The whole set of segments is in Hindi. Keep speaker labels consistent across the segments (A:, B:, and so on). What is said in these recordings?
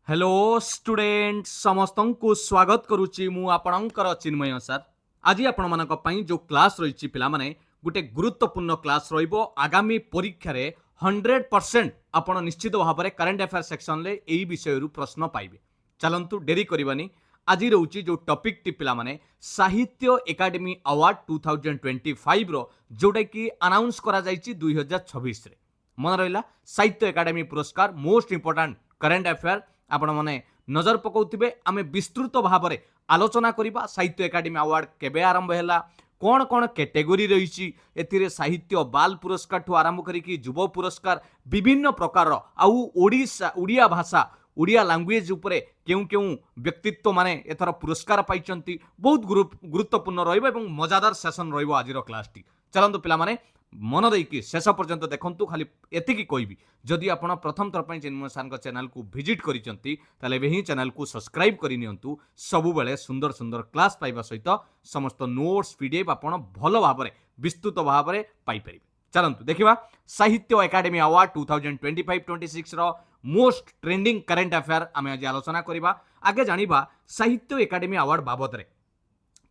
A: हेलो स्टूडेंट समस्त को स्वागत करुच्ची मु आपणकर चिन्मय सर आज आपण मानक पई जो क्लास रही पिला माने गोटे गुरुत्वपूर्ण क्लास रहिबो आगामी परीक्षा रे 100% आपण निश्चित भाव में करंट अफेयर सेक्शन ले एई विषय रु प्रश्न पाइबे। चलंतु डेरी करबानी आज रोची जो टॉपिक टी पिला माने साहित्य एकेडमी अवार्ड 2025 रो जोटा कि अनाउंस करा जायछि 2026 रे मन रहिला साहित्य एकेडमी पुरस्कार मोस्ट इंपोर्टेंट करंट अफेयर आपण माने नजर पकाउथिबे। आमे विस्तृत भाव में आलोचना करिबा साहित्य एकेडमी अवार्ड केबे आरंभ हैला, कौन कौन कैटेगरी रही एथिरे साहित्य बाल पुरस्कार ठू आरंभ करिकी युव पुरस्कार विभिन्न प्रकार आउ ओडिया भाषा ओडिया लैंग्वेज उपरे केउ केउ व्यक्तित्व माने एथर पुरस्कार पाइचंती। बहुत गुरुत्वपूर्ण रहिबो एवं मजादार सेशन रहिबो आजिरो क्लास टी। चलंतु पिला माने मन देकी शेष पर्यंत देखंतु। खाली एतिकी कहबी जदि आपण प्रथम थर पई चिन्मय सर को चैनल को विजिट करिसंती ताले एही चैनल को सब्सक्राइब करि नियंतु। सबु बेले सुंदर सुंदर क्लास पाइबा सहित समस्त नोट्स पीडीएफ आपण भलो भाव में विस्तृत भाव में पाई परिबे। चलंतु देखिबा साहित्य एकेडमी अवार्ड 2025-26 रो मोस्ट ट्रेंडिंग करंट अफेयर आमे आज आलोचना करिबा। आगे जानिबा साहित्य एकेडमी अवार्ड बाबत रे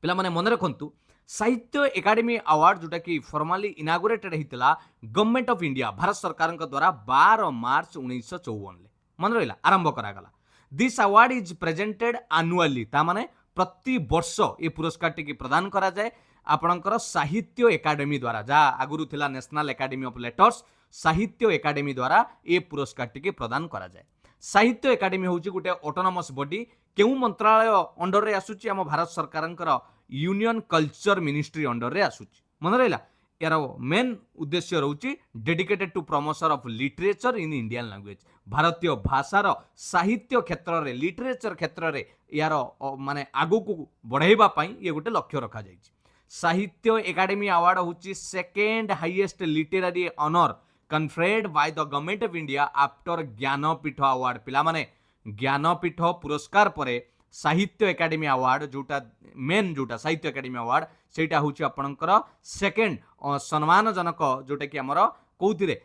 A: पिला माने मन रखंतु। साहित्य एकेडमी अवार्ड जोटा कि फॉर्मली इनागुरेटेड होता गवर्नमेंट ऑफ इंडिया भारत सरकार द्वारा 12 मार्च 1954 मन रहा आरंभ करागला। This award is presented annually तामाने प्रति वर्ष ये पुरस्कार टी प्रदान करा जाए आपणकर साहित्य एकेडमी द्वारा जहाँ आगुरु थिला नेशनल एकेडमी ऑफ लेटर्स साहित्य एकेडमी द्वारा ये पुरस्कार टी प्रदान करा जाए। साहित्य एकेडमी हूँ गोटे ऑटोनोमस बॉडी केउ मंत्रालय अंडर रे आसुची आम भारत सरकार यूनियन कल्चर मिनिस्ट्री अंडर रे आसुची मन रहा। यार मेन उद्देश्य रोची dedicated to promotion of literature in Indian language भारतीय भाषार साहित्य क्षेत्र रे लिटरेचर क्षेत्र रे यार माने आगु को बढ़ाइबा पई ये गोटे लक्ष्य रखा जायछि। साहित्य एकेडमी अवार्ड होची second highest literary honour conferred by the government of India after Jnanpith award. पिला माने ज्ञानपीठ पुरस्कार परे साहित्य एकेडमी अवार्ड जोटा मेन जोटा साहित्य एकेडमी अवार्ड सेटा होची आपणकर सेकेंड सम्मानजनक जोटा कि आमर कौथिरे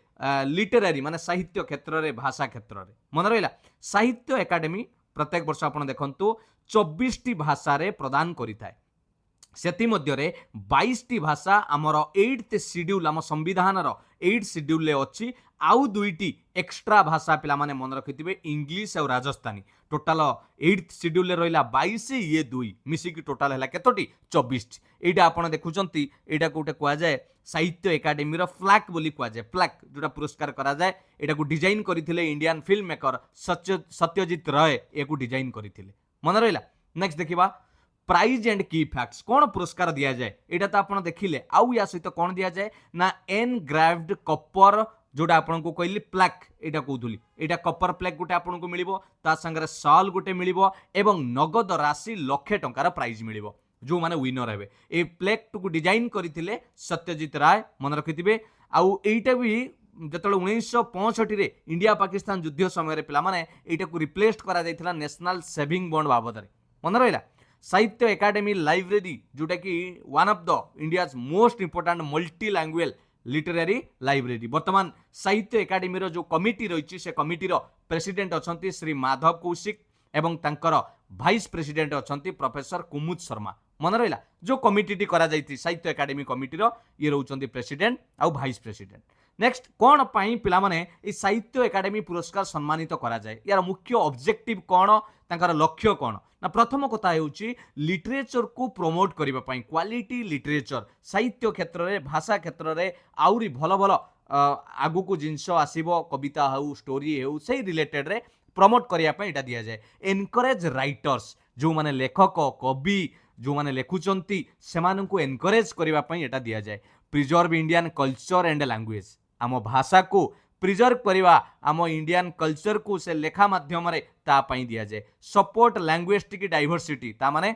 A: लिटरेरी माने साहित्य क्षेत्र रे भाषा क्षेत्र रे मन रहिला। साहित्य एकेडमी प्रत्येक वर्ष आपण देखंतु 24 टी भाषा रे प्रदान करिथाय। सेति मध्य रे 22 टी भाषा आमर 8th शेड्यूल आम संविधान रो 8th शेड्यूल ले अछि। आउ दुईटी एक्स्ट्रा भाषा पिला माने मन रखिथिबे इंग्लिश और राजस्थानी टोटाल 8th शेड्यूल ले रहिला 22 ये दुई मिसिकी टोटाल हैला केतोटी 24। एटा आपण देखुचंती एटा कोटे कुआ जाय साहित्य एकेडमी रो फ्लैग बोली कुआ जाय। फ्लैग जोटा पुरस्कार करा जाय एटा को डिजाइन करिथिले Indian film maker Satyajit Ray एकु डिजाइन करिथिले मन रहिला। नेक्स्ट देखिबा प्राइज एंड की फैक्ट्स कौन पुरस्कार दिया जाए एटा तो आपण देखिले। आउ या सहित कौन दिया जाए ना एनग्राव्ड कपर जोटा आपन को कहली प्लेक एटा कहूली एटा कपर प्लेक गोटे आपन को मिलिबो ता संगे साल गोटे मिलिबो एवं नगद राशि लाख टंकार प्राइज मिलिबो जो माने विनर हेबे। ए प्लेक टू डिजाइन करथिले सत्यजित राय मन रखिथिबे। आउ एटा भी जतले 1965 रे इंडिया पाकिस्तान युद्ध समय रे पिला माने एटा को रिप्लेस करा जायथिला नेशनल सेविंग बॉन्ड बाबद रे मन रहिला। साहित्य एकेडमी लाइब्रेरी जोटा कि one of the India's most important multi language literary library वर्तमान साहित्य एकेडमी रो जो कमिटी रही से कमिटी रो प्रेसिडेंट अछंती श्री माधव कौशिक एवं तांकर वाइस प्रेसिडेंट अछंती प्रोफेसर कुमुद शर्मा मन रहिला। जो कमिटी टी करा जायति साहित्य एकेडमी कमिटी रो ये रहउचंती प्रेसिडेंट आउ वाइस प्रेसिडेंट। नेक्स्ट कौन पाई पिला माने ए साहित्य एकेडमी पुरस्कार सम्मानित करा जाए यार मुख्य ऑब्जेक्टिव कौन तांकर लक्ष्य कौन ना प्रथम कथा हेउची लिटरेचर को प्रमोट करिबा पई क्वालिटी लिटरेचर साहित्य क्षेत्र रे भाषा क्षेत्र रे आउरी भलो भलो आगु को जिंस आसीबो कविता हाउ स्टोरी हेउ सेही रिलेटेड रे प्रमोट करिया पई एटा दिया जाए। एनकरेज राइटर्स जो माने लेखक कवि जो माने लेखुचंती सेमान को एनकरेज करिबा पई एटा दिया जाए। Preserve Indian culture and language आम भाषा को प्रिजर्व करवा आम इंडियन कल्चर को से लेखा माध्यम रे ता पई दिया जाए। सपोर्ट लैंग्वेस्टिक डाइवर्सिटी ता माने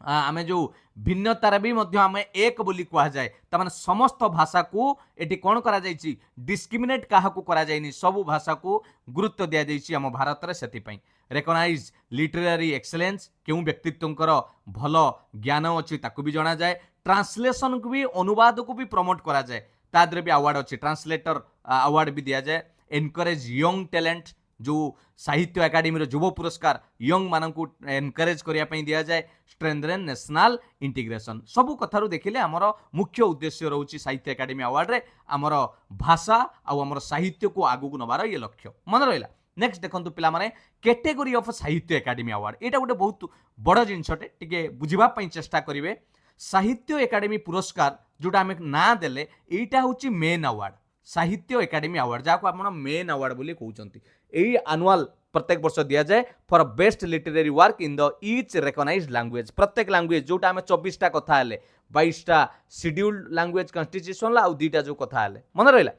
A: आमे जो भिन्नतार भी मध्य आमे एक बोली कहा जाए ता माने समस्त भाषा को एटी कोन करा जायछि डिस्क्रिमिनेट काहा को करा जायनि सब भाषा को गुरुत्व दिया जायछि आम भारत रे सेति पई। रेकग्नाइज लिटरेरी एक्सेलेंस केउ व्यक्तित्वकर भलो ज्ञान अछि ताकू भी जणा जाए। ट्रांसलेशन को भी अनुवाद को भी प्रमोट करा जाए तादरे भी अवार्ड अच्छी ट्रांसलेटर अवार्ड भी दिया जाए। एनकरेज यंग टैलेंट जो साहित्य एकाडेमी युव पुरस्कार यंग मानू एनकरेज करने दि जाए स्ट्रेंथन नेशनल इंटीग्रेशन सबू कथारू देखिले आमर मुख्य उद्देश्य रोचे साहित्य एकाडेमी अवार्ड रे आमर भाषा आमर साहित्य को आगू नबार ये लक्ष्य मन रहा। नेक्स्ट देखो पिला माने कैटेगरी ऑफ साहित्य एकाडेमी अवार्ड एटा गोटे बहुत बड़ जिनसटे टिके बुझापी चेष्टा करेंगे। साहित्य एकाडेमी पुरस्कार जोटा आम ना देले एटा हूँ मेन अवार्ड साहित्य एकाडेमी अवार्ड जहाँ आप मेन अवार्ड बोली कहते यही आनुआल प्रत्येक वर्ष दि जाए for best literary work in the each recognised language प्रत्येक लैंग्वेज जोटा आम 24टा कथा 22टा शेड्यूल्ड लैंग्वेज कन्स्टिट्यूशन आउ 2टा जो कथा मन रहा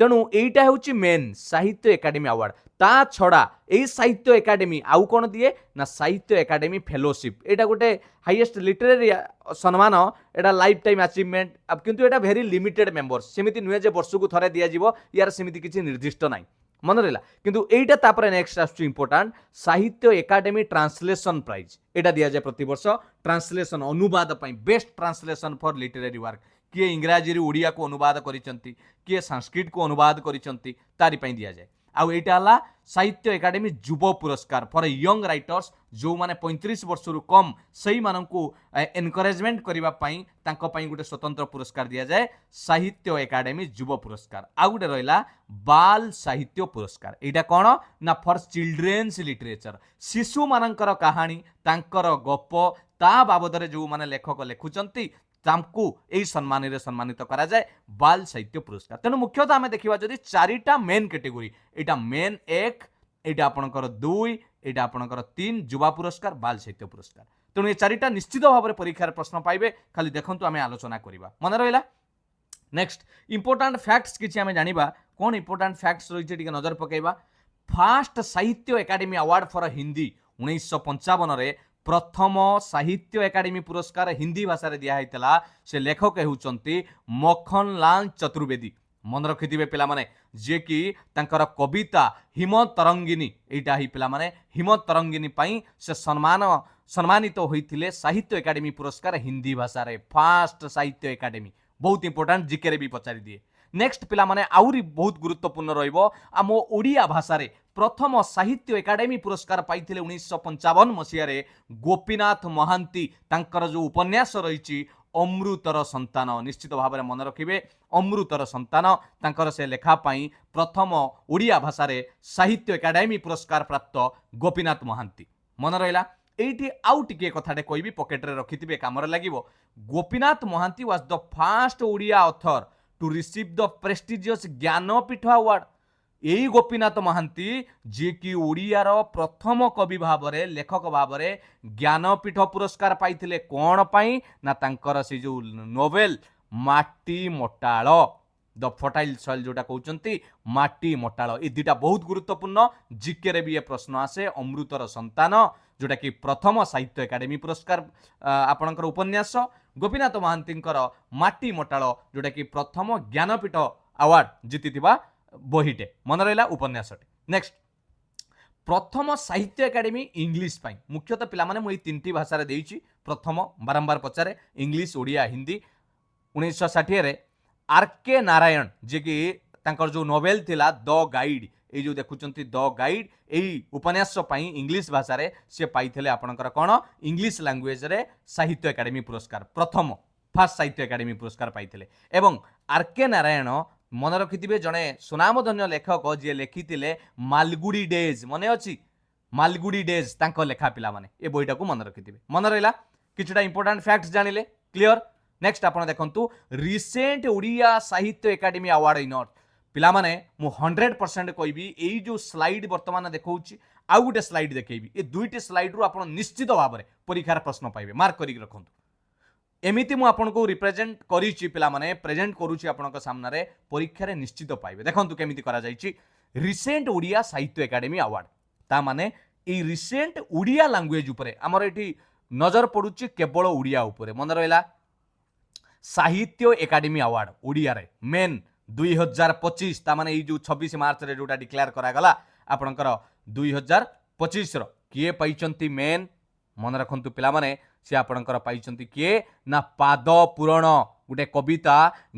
A: तेणु यहीटा हूँ मेन साहित्य एकाडेमी अवार्ड ता छड़ा यही साहित्य एकाडेमी आउ कौन दिए ना साहित्य एकाडेमी फेलोशिप यहाँ गोटे हाईएस्ट लिटरेरी सम्मान एटा लाइफ टाइम अचीवमेंट अब किंतु एटा वेरी लिमिटेड मेंबर्स सेमिति नुहे जे वर्ष को थरे दिया जीवो यार सेमिति किछि निर्दिष्ट नाही मन रहा किंतु एटा तापर नेक्स्ट आसु इंपोर्टेंट साहित्य एकाडेमी ट्रांसलेशन प्राइज एटा दिया जाए प्रति वर्ष ट्रांसलेशन अनुवाद पई best translation for literary work किए इंग्राजी ओडिया को अनुवाद करिसंती किए संस्कृत को अनुवाद करिसंती तारि पई दिया जाए आउ एटा हला साहित्य एकाडेमी युव पुरस्कार फॉर यंग राइटर्स जो माने 35 वर्ष रु कम सही माननकु एनकरेजमेंट करिबा पई तांको पई गुटे स्वतंत्र पुरस्कार दिया जाए साहित्य एकाडेमी युव पुरस्कार आउ गुटे रहिला बाल साहित्य पुरस्कार एटा कोन ना फॉर चिल्ड्रेन्स लिटरेचर शिशु मानकर कहानी तांकर गप ता बाबदरे जो माने लेखक लेखुचंती तामको यही सम्मान सम्मानित करा जाए बाल साहित्य पुरस्कार। तेणु मुख्यतः आम देखा जदि 4टा मेन कैटेगोरी एटा मेन 1 एटा आपणकर 2 एटा आपणकर 3 युवा पुरस्कार बाल साहित्य पुरस्कार तेणु ये 4टा निश्चित भाव में परीक्षार प्रश्न पाइबे खाली देखंतु आम आलोचना करवा मन रहा। नेक्स्ट इंपोर्टेंट फैक्ट्स किछि आम जानिबा कौन इंपोर्टेंट फैक्ट्स रही टिके नजर पकेबा। फास्ट साहित्य एकाडेमी अवार्ड फॉर हिंदी 1955 रे प्रथम साहित्य एकाडेमी पुरस्कार हिंदी भाषा रे दिया हैतला से लेखक होउचंती मखनलाल चतुर्वेदी मन रखिथिबे पिला माने जे कि तांकर कविता हिम तरंगिनी एटा ही पिला माने हिम तरंगिनी पई से सम्मानित होइथिले साहित्य एकाडेमी पुरस्कार हिंदी भाषा रे फास्ट साहित्य एकाडेमी बहुत इंपोर्टेंट जीके रे भी पचारि दिए। नेक्स्ट पिला माने आउरी बहुत गुरुत्वपूर्ण रहिबो आम ओडिया भाषा रे प्रथम साहित्य एकाडेमी पुरस्कार पाइथिले 1955 मसीह रे गोपीनाथ महांती तांकर जो उपन्यास रही अमृतर संतान निश्चित भाव में मन रखिए अमृतर संतान तांकर से लेखा पाई प्रथम ओडिया भाषा रे साहित्य एकाडेमी पुरस्कार प्राप्त गोपीनाथ महांती मन रहा। एठी आउ टिके कथाटे कहबी पकेट रे रखिथिबे कामरे लागिबो। Gopinath Mohanty was the first Odia author to receive the prestigious Jnanpith award यही गोपीनाथ महांती जे कि ओडियार प्रथम कवि भाव में लेखक भाव में ज्ञानपीठ पुरस्कार पाइथिले कौन पाई ना तांकर से जो नोवेल माटी मोटाळ द फर्टाइल सॉइल जोटा कहउचंती माटी मोटाळ ए दुटा बहुत गुरुत्वपूर्ण जीके रे भी ये प्रश्न आसे। अमृतर संतान जोटा कि प्रथम साहित्य एकाडेमी पुरस्कार आपणकर उपन्यास गोपीनाथ महांतींकर माटी मोटाळ जोटा कि प्रथम ज्ञानपीठ अवार्ड जीतिथिबा बहीटे मन रहा उपन्यासटे। नेक्स्ट प्रथम साहित्य एकाडेमी इंग्लिश पाई मुख्यतः पिला माने मुई 3टी भाषा रे देइछि प्रथम बारंबार पचारे इंग्लिश ओडिया हिंदी 1960 रे आर.के. नारायण जे कि तांकर जो नोवेल थिला द गाइड ए जो देखुचंती द गाइड एही उपन्यास पाई इंग्लिश भाषा रे से पाइथिले आपणकर कोन इंग्लिश लैंग्वेज रे साहित्य एकाडेमी पुरस्कार प्रथम फास्ट साहित्य एकाडेमी पुरस्कार पाइथिले। एवं आर.के. नारायण मन रखिथिबे जणे सुनामधन्य लेखक जे लेखिथिले मालगुडी डेज मने अछि मालगुडी डेज तांको लेखा पिला माने ए बहीटा को मन रखिथिबे मन रहिला किछटा इंपोर्टेंट फैक्ट्स जानिले क्लियर। नेक्स्ट आपण देखंतु रिसेंट ओडिया साहित्य एकाडेमी अवार्ड इन पिला माने मु 100% कहबी एई जो स्लाइड वर्तमान देखौछि आउ गुटे स्लाइड देखेबी ए दुईटी स्लाइड रु आपण निश्चित भाव में परीक्षार प्रश्न पाइबे मार्क करिक रखंतु। एमिति मु आपनको रिप्रेजेंट करिछि पिला माने प्रेजेंट करूछि आपनका सामने रे परीक्षा रे निश्चित पाइबे। देखंतु केमिति करा जाइछि रिसेंट ओडिया साहित्य एकाडेमी अवार्ड ता माने ए रिसेंट ओडिया लैंग्वेज उपरे हमर एठी नजर पडुछि केवल ओडिया उपरे मन रहला साहित्य एकाडेमी अवार्ड ओडिया रे मेन 2025 ता माने ए जो 26 मार्च रे जोटा डिक्लेयर करा गला आपनकर 2025 रो किए पाइचंती मेन मन रखंतु पिला माने से आपणकर पाइचंती किए ना पाद पुराण गोटे कविता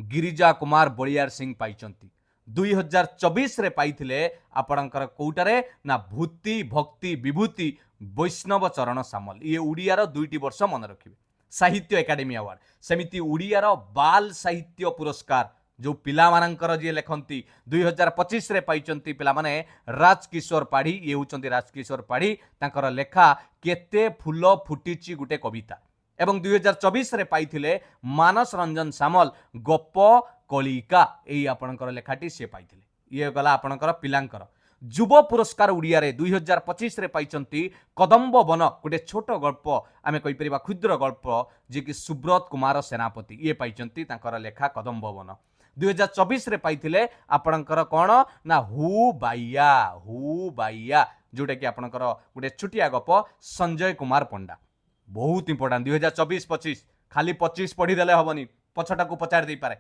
A: गिरिजा कुमार बलियार सिंह पाइचंती 2024 रे पाइथिले आपणकर कोउटारे ना भूति भक्ति विभूति वैष्णव चरण सामल ये उड़ियार 2टी वर्ष मन रखिबे साहित्य एकाडेमी अवार्ड सेमिति उड़ियार बाल साहित्य पुरस्कार जो पिला मानकर जे लेखंती 2025 रे पाइचंती पिला माने राजकिशोर पाढ़ी ये होचंती राजकिशोर पाढ़ी तांकर लेखा केते फूल फुटिची गुटे कविता एवं 2024 रे पाइथिले मानस रंजन सामल गप कलिका एई आपणकर लेखाटी से पाइथिले ये गला आपणकर पिलांकर युव पुरस्कार उड़िया रे 2025 रे पाइचंती कदम्ब वन गोटे छोट गल्प आमे कहि परिबा क्षुद्र गल्प जे कि सुब्रत कुमार सेनापति ये पाइचंती तांकर लेखा कदम्ब वन 2024 रे पाइथिले आपणकर कोन ना हु बाइया जोटा कि आपणकर गोटे छुटिया गप संजय कुमार पंडा बहुत इंपोर्टेंट 2024-25 खाली 25 पढ़ी देले हबनी पछटा को पचार दे पारे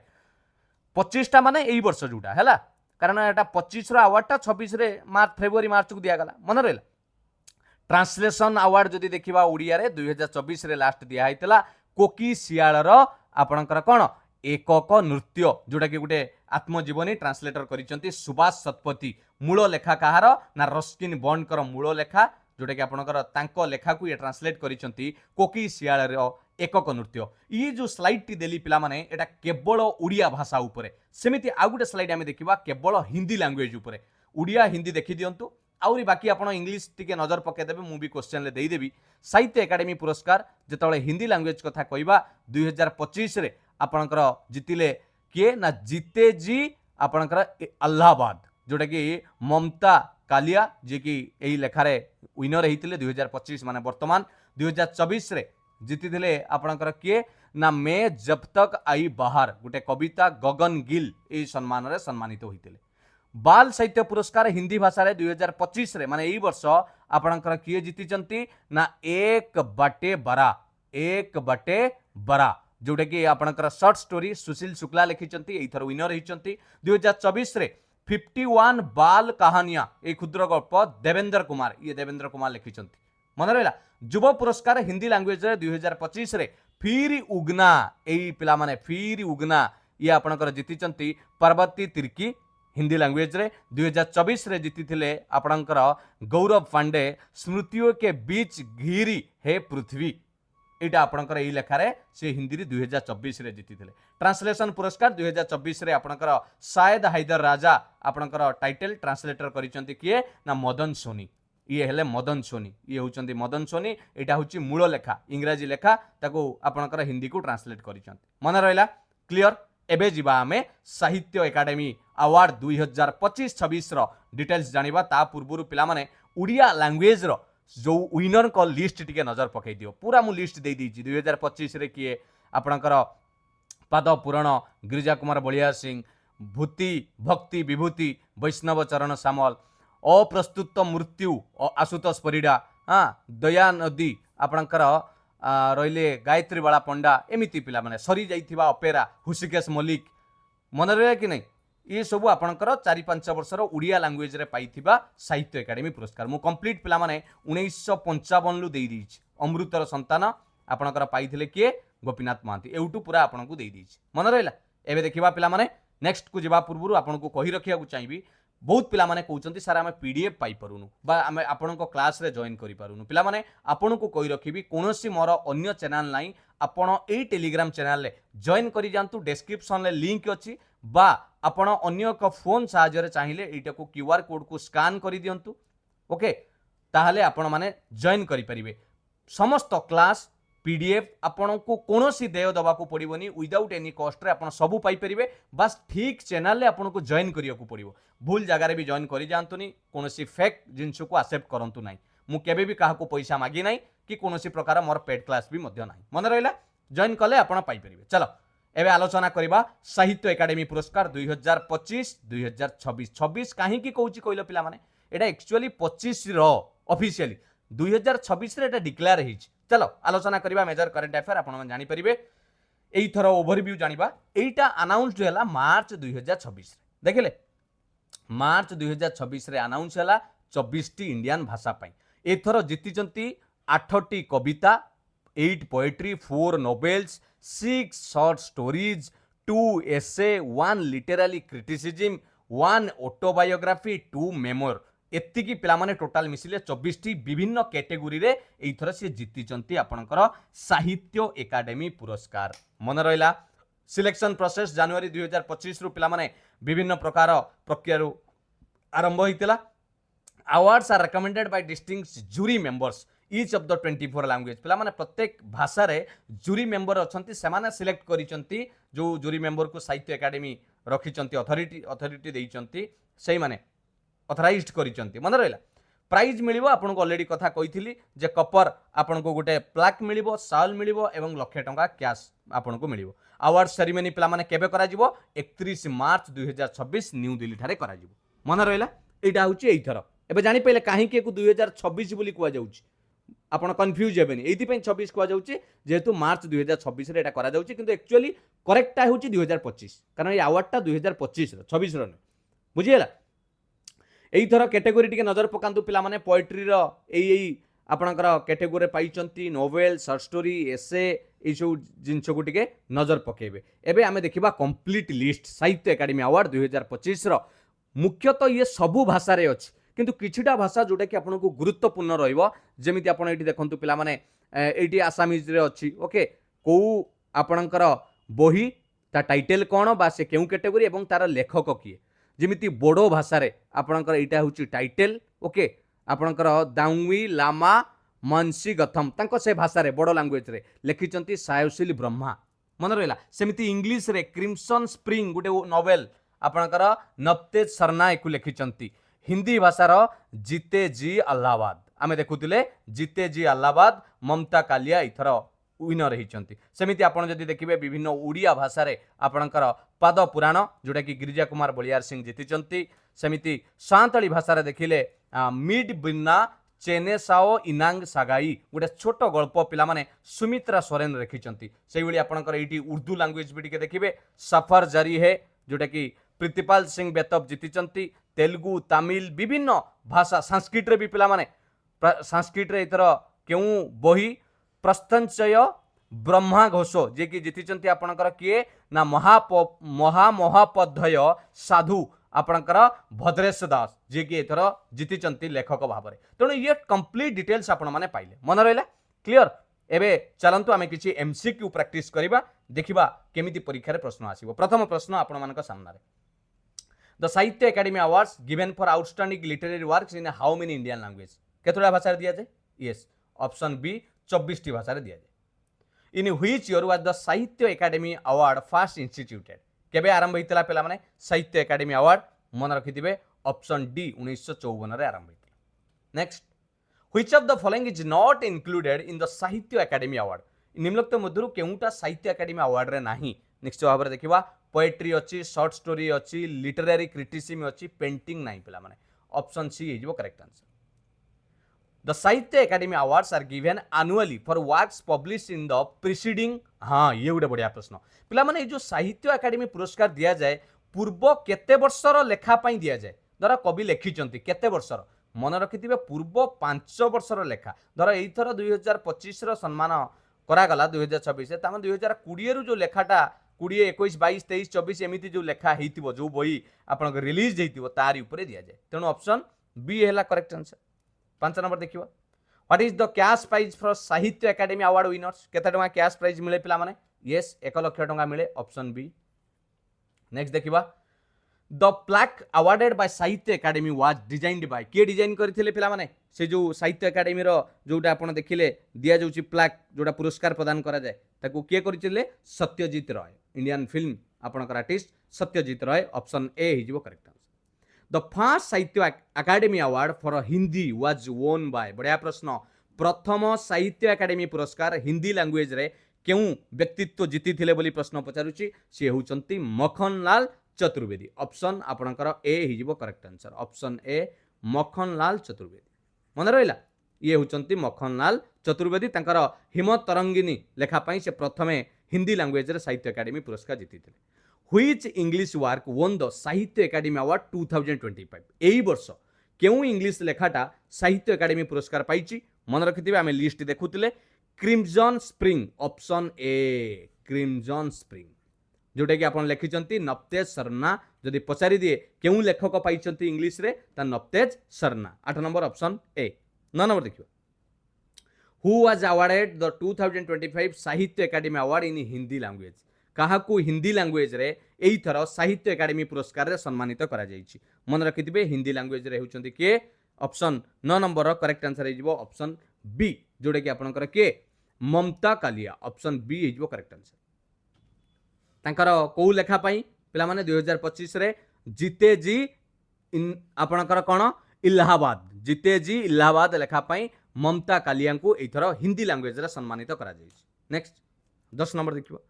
A: 25 टा माने एई वर्ष जोटा हैला कारण एटा 25 रो अवार्ड टा 26 रे फेब्रुआरी मार्च को दिया गला मन रहला ट्रांसलेशन अवार्ड जदि देखिबा उड़िया रे 2024 रे लास्ट दिया हैतला कोकी सियाळ रो आपणकर कोन एकक नृत्य जोटा कि गोटे आत्मजीवनी ट्रांसलेटर करिसंती सुभाष शतपथी मूल लेखा कहार ना रस्किन बॉन्डकर मूल लेखा जोटा कि आपणकर तांको लेखा को ये ट्रांसलेट करिसंती कोकी सियाळ रो एकक नृत्य ये जो स्लाइड टी देली पिला माने एटा केवल उड़िया भाषा उपरे सेमिति आ गुटे स्लाइड आमे देखिबा केवल हिंदी लैंग्वेज उपरे उड़िया हिंदी देखि दियंतु आउरी बाकी आपण इंग्लिश टिके नजर पके देबे मु भी क्वेश्चन ले देई देबी साहित्य एकेडमी पुरस्कार जेतळे हिंदी लैंग्वेज कथा कहिबा 2025 रे आपणकर जितिले के ना जीते जी आपणकर अल्लाहाबाद जोटा कि ममता कालिया जे कि एही लेखारे विनर हेतिले 2025 माने वर्तमान 2024 रे जीति थिले आपणकर के ना मैं जब तक आई बाहर गोटे कविता गगन गिल ए सम्मान रे सम्मानित होइतिले बाल साहित्य पुरस्कार हिंदी भाषा रे 2025 रे माने एही वर्ष आपणकर किए जीतिचंती ना एक बाटे बरा जोटा कि आपणकर शॉर्ट स्टोरी सुशील शुक्ला लिखिचंती एथर विनर हिचंती 2024 रे 51 बाल कहानियां ए क्षुद्र गल्प देवेंद्र कुमार लिखिचंती मन रहला युव पुरस्कार हिंदी लैंग्वेज रे 2025 रे फिर उगना एई पिला माने फिर उगना ये आपणकर जीतिचंती पार्वती तिर्की हिंदी लैंग्वेज रे 2024 रे जीति थिले आपणकर गौरव पांडे स्मृतियों के बीच घिरी हे पृथ्वी एटा आपणकर एई लेखारे से हिंदी रे 2024 रे जीति थिले ट्रांसलेशन पुरस्कार 2024 रे आपणकर शायद हैदर राजा आपणकर टाइटल ट्रांसलेटर करिसंती किए ना मदन सोनी ये हेले मदन सोनी ये होचंती मदन सोनी एटा होची मूल लेखा इंग्रजी लेखा ताको आपणकर हिंदी को ट्रांसलेट करिसंती मन रहला क्लियर एबे जिबा आमे साहित्य एकेडमी अवार्ड 2025-26 रो डिटेल्स जानिबा ता पूर्वरु पिला माने उड़िया लैंग्वेज रो जो विनर को लिस्ट टिके नजर पकई दियो पूरा मु लिस्ट दे दीची 2025 रे किए आपणकर पाद पुराण गिरिजा कुमार बलिया सिंह भूति भक्ति विभूति वैष्णव चरण सामल अप्रस्तुत मृत्यु आशुतोष परिडा हाँ दया नदी आपणकर रहिले गायत्री बाला पंडा एमिति पिला माने सरी जाइथिबा अपेरा हुसिकेश मल्लिक मन रहे कि नहीं ये सब आपणकर 4-5 वर्षर उड़िया लैंग्वेज रे पाइथिबा साहित्य एकेडमी पुरस्कार मु कंप्लीट पिला माने 1955 लु देई दीची अमृतर संतान आपणकर पाइथिले किए गोपीनाथ महांती एउटू पूरा आपनको देई दीची मन रहला एबे देखिबा पिला माने नेक्स्ट को जिबा पूर्वरु आपनको कहि रखिया को चाहिबी बहुत पिला माने कहउचंती सर आमे पीडीएफ पाई परुनु बा आमे आपनको क्लास रे जॉइन करि पारुनु पिला माने आपनको कहि रखिबी कोनोसी मोर अन्य चैनल नाही आपण एई टेलीग्राम चैनल रे जॉइन करि जानतु डिस्क्रिप्शन ले लिंक अछि बा आपण अन्य एक फोन साहाय्य रे चाहिए एटा को क्यूआर कोड को स्कैन करि दियंतु ओके ताहले आपण माने जॉइन करि परिबे समस्त क्लास पीडीएफ आपण को कोनोसी देय दबा को पड़िबोनी विदाउट एनी कॉस्ट रे आपण सबु पाई परिबे बस ठीक चैनल रे आपण को जॉइन करिया को पड़िबो भूल जगह रे भी जॉइन करि जानतुनी कोनोसी फेक जिंस को एक्सेप्ट करंतु नाही मु केबे भी काहा को पैसा मागी नाही कि कोनोसी प्रकार मोर पेड क्लास भी मध्य नाही मन रहला जॉइन कले आपण पाई परिबे चलो एबे आलोचना करिबा साहित्य एकेडमी पुरस्कार 2025 2026 26 काहे की कहूची कहलो पिला माने एटा एक्चुअली 25 रो ऑफिशियली 2026 रे एटा डिक्लेयर हिच चलो आलोचना करिबा मेजर करंट अफेयर आपण मन जानि परिबे एई थरो ओवरव्यू जानिबा एटा अनाउंस्ड हैला मार्च 2026 देखिले मार्च 2026 रे अनाउंस हैला 24 टी इंडियन भाषा पई एथरो जीतिचंती 8 टी कविता 8 poetry 4 novels 6 short stories 2 essay 1 literary criticism one autobiography two memoir एतिकी पिलामाने टोटाल मिसिले 24 विभिन्न कैटेगोरी रे एइथर से जीतिचंती आपनकर साहित्य एकाडेमी पुरस्कार मन रहिला। सिलेक्शन प्रोसेस जनवरी 2025 रु पिलामाने विभिन्न प्रकार प्रक्रिया आरंभ होइतिला। Awards are recommended by distinguished jury members each of the 24 language पिला माने प्रत्येक भाषा रे जूरी मेंबर अछंती सेमाने सिलेक्ट करिसंती जो जूरी मेंबर को साहित्य एकेडमी रखिसंती अथॉरिटी देइसंती सेही माने ऑथराइज्ड करिसंती मन रहला। प्राइज मिलिबो आपन को ऑलरेडी कथा कहिथिली जे कपर आपन को गोटे प्लाक मिलिबो साल मिलिबो एवं लाख टंका कैश आपन को मिलिबो। अवार्ड सेरेमनी पिला माने केबे करा जिवो 31 मार्च 2026 न्यू दिल्ली ठारे करा जिवो मन रहला। एटा होची एइथर एबे जानि पहिले काहे के को 2026 बोली कुआ जाउची आपण कन्फ्यूज हेबेनी एइथि पई 26 कुआ जाउची जेहेतु मार्च 2026 रे एटा करा जाउची किंतु एक्चुअली करेक्टटा होची 2025 कारण ए अवार्डटा 2025 रो 26 रो बुझियला। एइथर कैटेगरी टिके नजर पकांतु पिला माने पोएट्री रो एई आपणकर कैटेगरी पाइचंती नोवेल शॉर्ट स्टोरी एसे ए सब जिंस को टिके नजर पकेबे। एबे आमे देखिबा कंप्लीट लिस्ट साहित्य एकेडमी अवार्ड 2025 रो मुख्यतः ये सबु भाषा रे अछि किंतु किछिटा भाषा जोटा कि आपको गुरुत्वपूर्ण रहिबो जेमिति आपण एठी देखंतु पिला माने एठी आसामीज रे अछि ओके को आपणकर बही ता टाइटल कोन बा से केउ कैटेगरी एवं तार लेखक किए जेमिति बोडो भाषा रे आपणकर एटा होछि टाइटल ओके आपणकर दाउवी लामा मनसी गथम तांको से भाषा रे बोडो लैंग्वेज रे लिखिचंती सायोसिल ब्रह्मा मन रहला। सेमिति इंग्लिश रे क्रिम्सन स्प्रिंग गुटे नोवेल आपणकर नवतेज सरनायक को लिखिचंती। हिंदी भाषार जीते जी अल्लाहाबाद आमे देखुतिले जीते जी अल्लाहाबाद ममता कालिया इथर विनर होइचंती। सेमिति आपण जदि देखिबे विभिन्न ओडिया भाषा रे आपणकर पाद पुराण जोटा कि गिरिजा कुमार बलियार सिंह जीतिचंती। सेमिति सांताली भाषा रे देखिले मिड बिन्ना चेनेसाओ इनांग सागाई गोटे छोट गल्प पिला माने सुमित्रा सोरेन लिखिचंती। सेही भली आपणकर एठी उर्दू लैंग्वेज भी टिके देखिबे सफर जारी है जोटा कि प्रीतिपाल सिंह बेतब जीतिचंती। तेलुगु तमिल विभिन्न भाषा संस्कृत रे भी पिला माने संस्कृत रे इतर केउ बही प्रस्तंचय ब्रह्मा घोष जे कि जीतिचंती आपणकर किए ना महामहापद्धय साधु आपणकर भद्रेश दास जे कि एथर जीतिचंती लेखक भाव में। तेणु ये कंप्लीट डिटेल्स आपण माने पाइले मन रहला क्लियर। एबे चलंतु आमे किछि एमसीक्यू प्रैक्टिस करिबा देखिबा केमिति परीक्षा रे प्रश्न आसीबो। प्रथम प्रश्न आपण मानक सामना रे the Sahitya Akademi awards given for outstanding literary works in how many Indian language केतोला भाषा रे दिया जाय यस ऑप्शन बी 24 टी भाषा रे दिया जाय। In which year was the Sahitya Akademi award first instituted केबे आरंभ होइतला पिला माने साहित्य एकेडमी अवार्ड मन रखिथिबे ऑप्शन डी 1954 रे आरंभ होइतला। Next which of the following is not included in the Sahitya Akademi award निम्नलिखित मध्यरु केउटा साहित्य एकेडमी अवार्ड रे नाही निश्चित भाव रे देखिबा पोएट्री अच्छी शॉर्ट स्टोरी अच्छी लिटरेरी क्रिटिसिज्म अच्छी पेंटिंग नहीं पिला माने ऑप्शन सी हो correct answer. The Sahitya Akademi awards are given annually for works published in the preceding हाँ ये गोटे बढ़िया प्रश्न पिला माने जो साहित्य एकेडमी पुरस्कार दिया जाए पूर्व केते वर्षर लेखा पई दिया जाए धर कवि लिखिचंती केते वर्षर मन रखिथिबे पूर्व 5 वर्षर लेखा धर एइथर 2025 रो सम्मान करागला 2026 ताम 2020 रु जो लेखाटा 20 21 22 23 24 एमिति जो लेखा हेइतिबो जो बही आपन रिलीज हेइतिबो तारी ऊपर दिया जाए तेणु ऑप्शन बी हैला करेक्ट आंसर। 5 नंबर देखिबो what is the cash prize for Sahitya Akademi award winners केते टंका कैश प्राइज मिले पिला माने यस 1 लाख टंका मिले ऑप्शन बी। नेक्स्ट देखिबा द प्लाक अवार्डेड बाय साहित्य एकेडमी वाज डिजाइन्ड बाय किए डिजाइन करथिले पिला माने से जो साहित्य एकेडमी रो जोटा आपण देखिले दिया जाउची प्लाक जोटा पुरस्कार प्रदान करा जाय ताको किए करथिले सत्यजीत राय इंडियन फिल्म आपणकर artist Satyajit Ray option A हिजबो correct answer. The first Sahitya Akademi award for Hindi was won by बढ़िया प्रश्न प्रथम साहित्य एकेडमी पुरस्कार हिंदी लैंग्वेज रे केउ व्यक्तित्व जीति थिले बोली प्रश्न पचारुची से होचंती मखनलाल चतुर्वेदी ऑप्शन आपणकर ए हिजबो correct answer option A Makhanlal Chaturvedi मन रहिला ये होचंती मखनलाल चतुर्वेदी तांकर हिमत तरंगिनी लेखा पई से प्रथमे हिंदी लैंग्वेज रे साहित्य एकेडमी पुरस्कार जीतिथिले। Which English work won the Sahitya Akademi award 2025 एई वर्ष केउ इंग्लिश लेखाटा साहित्य एकेडमी पुरस्कार पाइची मन रखिथिबे आमे लिस्ट देखुतिले Crimson Spring option A Crimson Spring जोटा कि आपण लिखिचंती नप्तेज सरना जदि पचारि दिए केउ लेखक पाइचंती इंग्लिश रे ता Navtej Sarna 8 number option A 9 number देखियो who was awarded the 2025 Sahitya Akademi award in Hindi language काहाकू हिंदी लैंग्वेज रे एई थर साहित्य एकेडमी पुरस्कार रे सम्मानित करा जायछि मन रखिथिबे हिंदी लैंग्वेज रे हेउचंती के ऑप्शन 9 नंबर रो करेक्ट आंसर हे जिवो ऑप्शन बी जोटा कि आपनकर के ममता कालिया ऑप्शन बी हे जिवो करेक्ट आंसर तांकर को लेखा पाई पिला माने 2025 रे जीते जी आपनकर कोन इलाहाबाद जीते जी इलाहाबाद लेखा पाई ममता कालिया को एथर हिंदी लैंग्वेज रे सम्मानित करा जायछि नेक्स्ट 10 नंबर देखिबो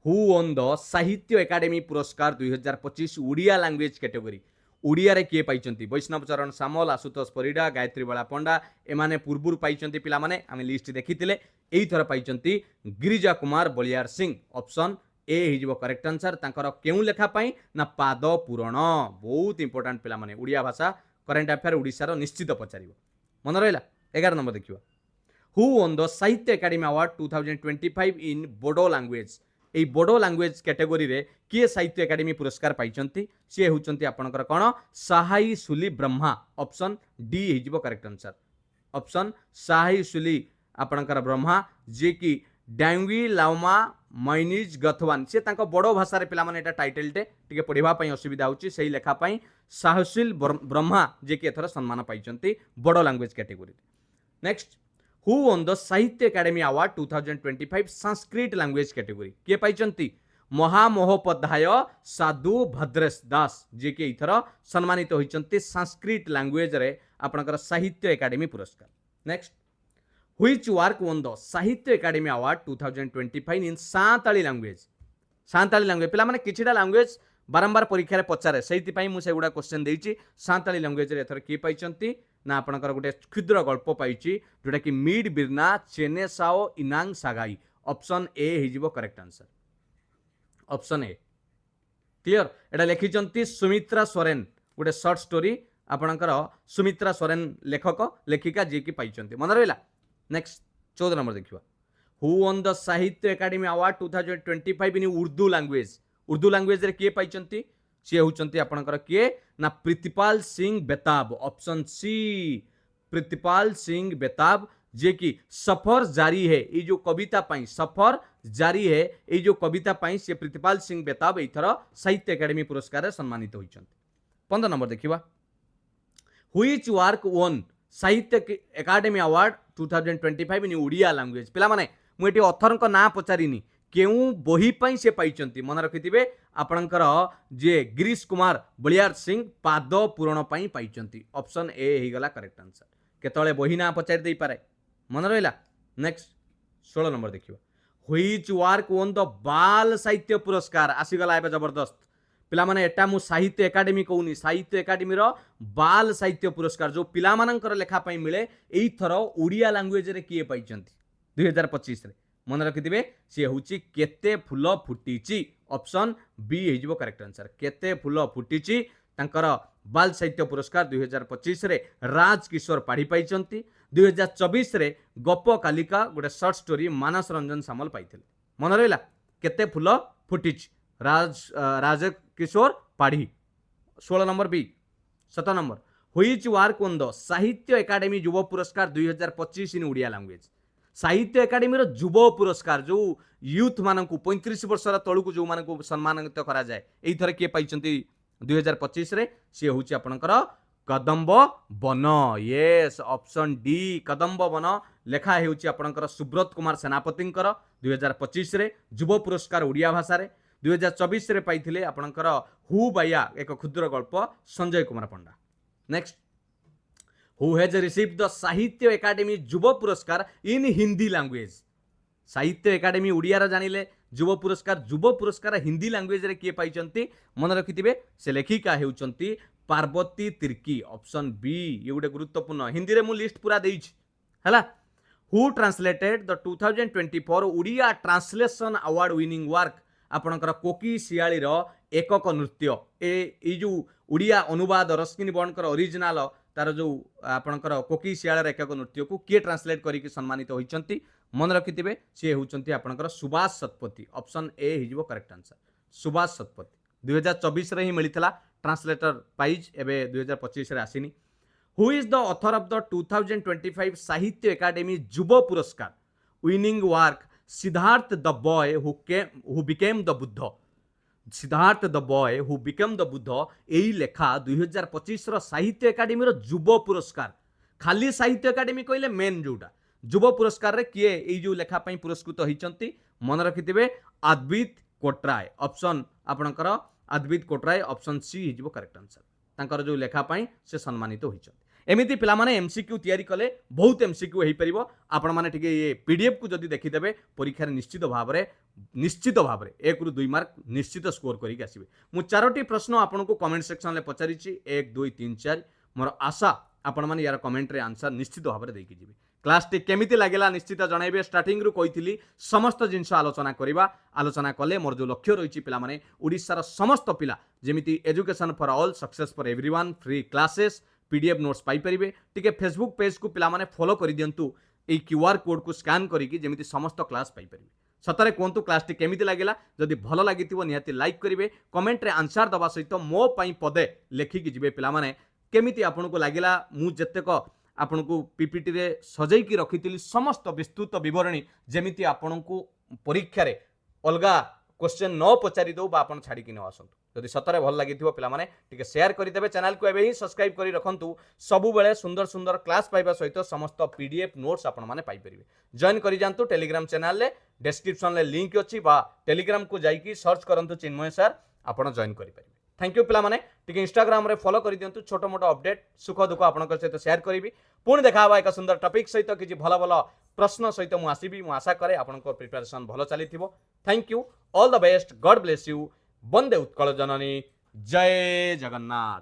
A: who won the Sahitya Akademi पुरस्कार 2025 उड़िया लैंग्वेज कैटेगरी उड़िया रे किए पाइचंती वैष्णव चरण सामल आशुतोष परिडा गायत्री बला पंडा एमाने पूर्वरु पाइचंती पिला माने आमे लिस्ट देखिथिले एई थर पाइचंती गिरिजा कुमार बलियार सिंह ऑप्शन ए हिजबो करेक्ट आंसर तांकर केउ लेखा पाई ना पाद पुराण बहुत इंपोर्टेंट पिला माने उड़िया भाषा करेंट अफेयर ओडिसा रो निश्चित पचारिबो मन रहला 11 नंबर देखिबो who won the Sahitya Akademi award 2025 in Bodo language এই बोडो लैंग्वेज कैटेगरी रे किए साहित्य एकेडमी पुरस्कार पाइचंती सी होचंती आपनकर कोन साहाई सुली ब्रह्मा ऑप्शन डी हिजबो correct answer option Sahai Suli आपनकर ब्रह्मा जे कि डांगी लाउमा मैनिज गथवान से तांको बड़ो भाषा रे पिला माने एटा टाइटल टे टिके पढिबा पई असुविधा होची सही लेखा पई साहसिल ब्रह्मा जे कि एथर सम्मान पाइचंती Bodo language category next who won the Sahitya Akademi award 2025 Sanskrit language category किए पाइचंती महामहोपाध्याय साधु भद्रेश दास जे कि इथर सम्मानित होइचंती संस्कृत लैंग्वेज रे आपनकर साहित्य एकेडमी पुरस्कार next which work won the Sahitya Akademi award 2025 in Santali language पिला माने किछिटा लैंग्वेज बारंबार परीक्षा रे पचारे सेति पई मु सेगुडा क्वेश्चन देइची सांताली लैंग्वेज रे एथर की पाइचंती ना आपनकर गोटे क्षुद्र गल्प पाइची जोटा कि मिड बिरना चेनेसाओ इनांग सागाई ऑप्शन ए हिजिबो correct answer option A clear एटा लिखिचंती सुमित्रा सोरेन गोटे शॉर्ट स्टोरी आपनकर सुमित्रा सोरेन लेखक लेखिका जे कि पाइचंती मन रहला नेक्स्ट 14 नंबर देखिबा who won the Sahitya Akademi award 2025 in Urdu language रे किए पाइचंती सी होचंती आपनकर किए ना प्रीतिपाल सिंह बेताब ऑप्शन सी प्रीतिपाल सिंह बेताब जे कि सफर जारी है ये जो कविता पाई सफर जारी है ये जो कविता पाई से प्रीतिपाल सिंह बेताब एथर साहित्य एकेडमी पुरस्कार सम्मानित होइचंती 15 नंबर देखिबा व्हिच वर्क ओन साहित्य Akademi award 2025 in Odia language पिला माने मु एटी ऑथर को ना पचारिनी केउ बही पई से पाइचंती मन रखिथिबे आपनकर जे गिरीश कुमार बलियार सिंह पाद पुराण पई पाइचंती ऑप्शन ए ही गला करेक्ट आंसर केतळे बही ना पचारि देई पारे मन रहला नेक्स्ट 16 नंबर देखिबो which work won the Bal Sahitya पुरस्कार आसी गला एबे जबरदस्त पिला माने एटा मु साहित्य एकेडमी कहूनी साहित्य एकेडमी रो बाल साहित्य पुरस्कार जो पिला मानकर लेखा पई मिले एई थरो उड़िया लैंग्वेज रे किए पाइचंती 2025 रे मन रखिथिबे से होची केते फूल फुटीची ऑप्शन बी हेजिबो करेक्ट आंसर केते फूल फुटीची तांकर बाल साहित्य पुरस्कार 2025 रे राज किशोर पाढ़ी पाइचंती 2024 रे गप कालिका गोटे शॉर्ट स्टोरी मानस रंजन सामल पाइथिले मन रहला केते फूल फुटीची Raj Kishore Padhi 16 number B 17 number which work won the Sahitya Akademi Yuva Puraskar 2025 in Odia language Sahitya Akademi रो युवा पुरस्कार जो यूथ मानक 35 वर्षर तळुक जो मानक सम्मानित करा जाय एई थरे के पाइचंती 2025 रे से होची आपनकर Kadamba Van yes option D Kadamba Van लेखा हेउची आपनकर सुब्रत कुमार सेनापतिंकर 2025 रे युवा पुरस्कार उड़िया भाषा रे 2024 रे पाइथिले आपनकर हु बाया एक क्षुद्र गल्प Sanjay Kumar Panda next who has received the Sahitya Akademi Yuva Puraskar in Hindi language Sahitya Akademi Odia रा जानिले युवा पुरस्कार हिंदी लैंग्वेज रे किए पाइचंती मन रखिथिबे से लेखिका हेउचंती पार्वती तिर्की ऑप्शन बी ये गोटे गुरुत्वपूर्ण हिंदी रे मु लिस्ट पूरा देइछि हला who translated the 2024 Odia translation award winning work आपनकर कोकी सियाली रो एकक नृत्य ए जो उड़िया अनुवाद रस्किन बणकर ओरिजिनल तार जो आपनकर कोकी सियाल एकक नृत्य को किए ट्रांसलेट करिक सम्मानित होइचंती मन रखिथिबे से होउचंती आपनकर सुभाष शतपथी ऑप्शन ए हिजबो करेक्ट आंसर सुभाष शतपथी 2024 रे ही मिलिथिला ट्रांसलेटर प्राइज एबे 2025 रे आसीनी। Who is the author of the 2025 Sahitya Akademi Yuva Puraskar winning work Siddhartha the boy who became the Buddha. Siddhartha the boy who became the Buddha यही लेखा 2025 साहित्य एकेडमी युव पुरस्कार। खाली साहित्य एकेडमी कहले मेन जोटा युव पुरस्कार रे किए एई जो लेखा पई पुरस्कृत होइचंती मन रखिथिबे अद्वित कोटराय। ऑप्शन आपणकर अद्वित कोटराय ऑप्शन सी हिजबो करेक्ट आंसर। तांकर जो लेखा पई से सम्मानित होइचंती। एमिति पिला माने एमसीक्यू तैयारी कले बहुत एमसीक्यू हेई परिबो। आपण माने टिके ये पीडीएफ को जदी देखिदेबे परीक्षा रे निश्चित भाव रे 1 रु 2 मार्क निश्चित स्कोर करिक आसीबे। मु चारोटी प्रश्न आपन को कमेंट सेक्शन ले पचारिछि 1 2 3 4 मोर आशा आपण माने यार कमेंट रे आंसर निश्चित भाव रे देकी जिबे। क्लास टी केमिति लागेला निश्चित जणाइबे। स्टार्टिंग रु कहिथिली समस्त जिंस आलोचना कले मोर जो लक्ष्य रहिछि पिला माने ओडिसा रा समस्त पिला जेमिति education for all success for everyone free classes PDF notes पाई परिबे। टिके फेसबुक पेज को पिला माने फॉलो करि दियंतु ए क्यूआर कोड को स्कैन करिकि जेमिति समस्त क्लास पाई परिबे। सतरे कोंतु क्लास टी केमिति लागेला जदि भलो लागिथिबो निहाती लाइक करिवे कमेंट रे आंसर दबा सहित मो पई पदे लेखिकि जिवे पिला माने केमिति आपनको लागिला। मु जत्तेक आपनको पीपीटी रे सजै की रखिथिली समस्त विस्तृत विवरणी जेमिति आपनको परीक्षा रे अलगा क्वेश्चन न पचारि दो बा आपण छाडी कि न आसंतु। जदि सतरे भल लागिथिबो पिला माने टिके शेयर करि देबे। चैनल को एबे ही सब्सक्राइब करि रखंतु। सबु बेले सुंदर सुंदर क्लास पाइबा सहित समस्त पीडीएफ नोट्स आपण माने पाई परिबे। जॉइन करि जानतु टेलीग्राम चैनल ले डिस्क्रिप्शन ले लिंक अछि बा टेलीग्राम को जाई की सर्च करंतु चिन्मय सर आपण जॉइन करि परिबे। थैंक यू पिला माने टिके इंस्टाग्राम रे फॉलो करि दियंतु। छोटो मोटो अपडेट सुख दुख आपण सहित शेयर करिवि। पुणी देखा एक सुंदर टॉपिक सहित किछि भलो भलो प्रश्न सहित मु आसीबी। मु आशा करे आपनको प्रिपरेशन भलो चलीथिबो। Thank you all the best God bless you. वंदे उत्कल जननी जय जगन्नाथ।